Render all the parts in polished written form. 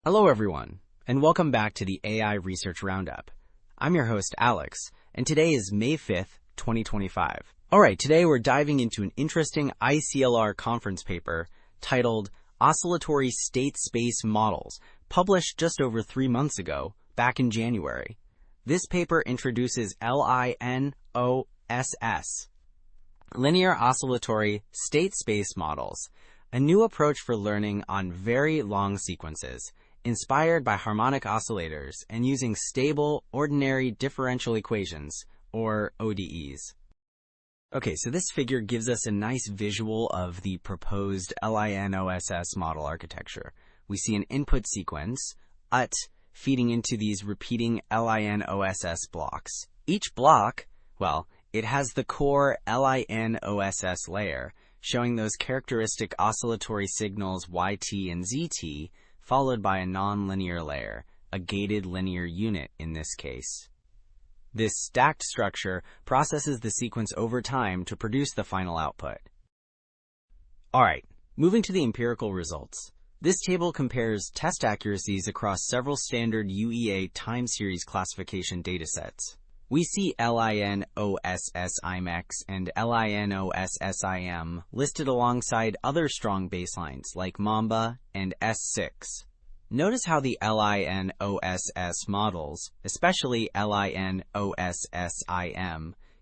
Hello everyone, and welcome back to the AI Research Roundup. I'm your host, Alex, and today is May 5th, 2025. Alright, today we're diving into an interesting ICLR conference paper titled Oscillatory State Space Models, published just over 3 months ago, back in January. This paper introduces LinOSS, Linear Oscillatory State Space Models, a new approach for learning on very long sequences, inspired by harmonic oscillators and using stable ordinary differential equations, or ODEs. Okay, so this figure gives us a nice visual of the proposed LinOSS model architecture. We see an input sequence, UT, feeding into these repeating LinOSS blocks. Each block, well, it has the core LinOSS layer, showing those characteristic oscillatory signals YT and ZT, followed by a nonlinear layer, a gated linear unit in this case. This stacked structure processes the sequence over time to produce the final output. Alright, moving to the empirical results. This table compares test accuracies across several standard UEA time series classification datasets. We see LinOSS-IMEX and LinOSS-IM listed alongside other strong baselines like Mamba and S6. Notice how the LinOSS models, especially LinOSS-IM,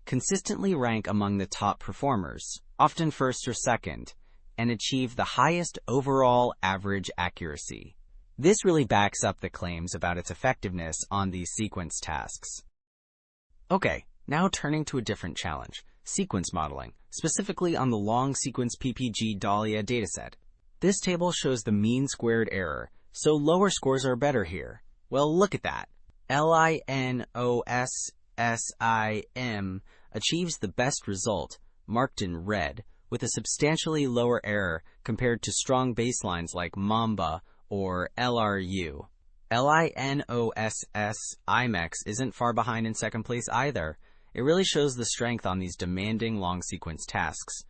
consistently rank among the top performers, often first or second, and achieve the highest overall average accuracy. This really backs up the claims about its effectiveness on these sequence tasks. Okay, now turning to a different challenge, sequence modeling, specifically on the long sequence PPG Dahlia dataset. This table shows the mean squared error, so lower scores are better here. Well, look at that. LinOSS-IM achieves the best result, marked in red, with a substantially lower error compared to strong baselines like Mamba or LRU. LinOSS-IMEX isn't far behind in second place either. It really shows the strength on these demanding long sequence tasks.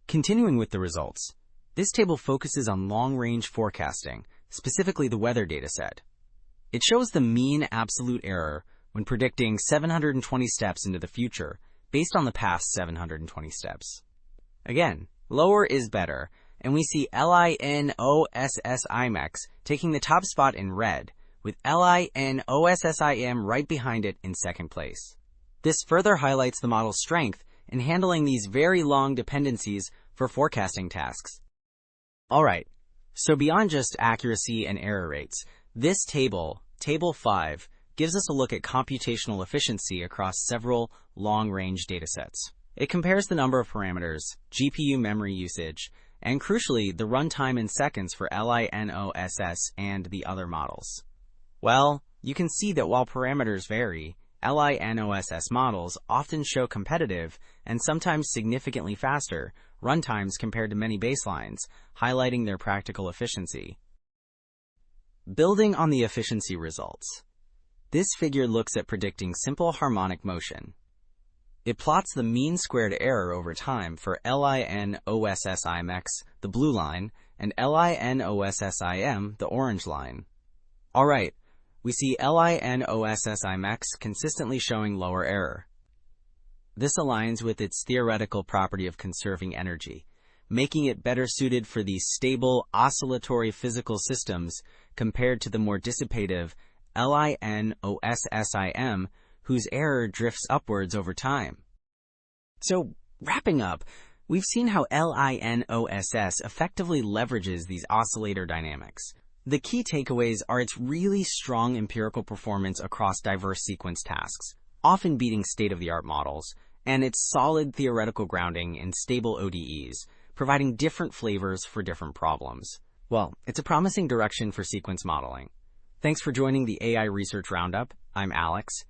Continuing with the results, this table focuses on long-range forecasting, specifically the weather dataset. It shows the mean absolute error when predicting 720 steps into the future, based on the past 720 steps. Again, lower is better, and we see LinOSS-IMEX taking the top spot in red, with LinOSS-IM right behind it in second place. This further highlights the model's strength in handling these very long dependencies for forecasting tasks. Alright, so beyond just accuracy and error rates, this table, Table 5, gives us a look at computational efficiency across several long-range datasets. It compares the number of parameters, GPU memory usage, and crucially, the runtime in seconds for LinOSS and the other models. Well, you can see that while parameters vary, LinOSS models often show competitive and sometimes significantly faster runtimes compared to many baselines, highlighting their practical efficiency. Building on the efficiency results, this figure looks at predicting simple harmonic motion. It plots the mean squared error over time for LinOSS-IMEX, the blue line, and LinOSS-IM, the orange line. Alright, we see LinOSS-IMEX consistently showing lower error. This aligns with its theoretical property of conserving energy, making it better suited for these stable oscillatory physical systems compared to the more dissipative LinOSS-IM, whose error drifts upwards over time. So, wrapping up, we've seen how LinOSS effectively leverages these oscillator dynamics. The key takeaways are its really strong empirical performance across diverse sequence tasks, often beating state-of-the-art models, and its solid theoretical grounding in stable ODEs, providing different flavors for different problems. Well, it's a promising direction for sequence modeling. Thanks for joining the AI Research Roundup. I'm Alex,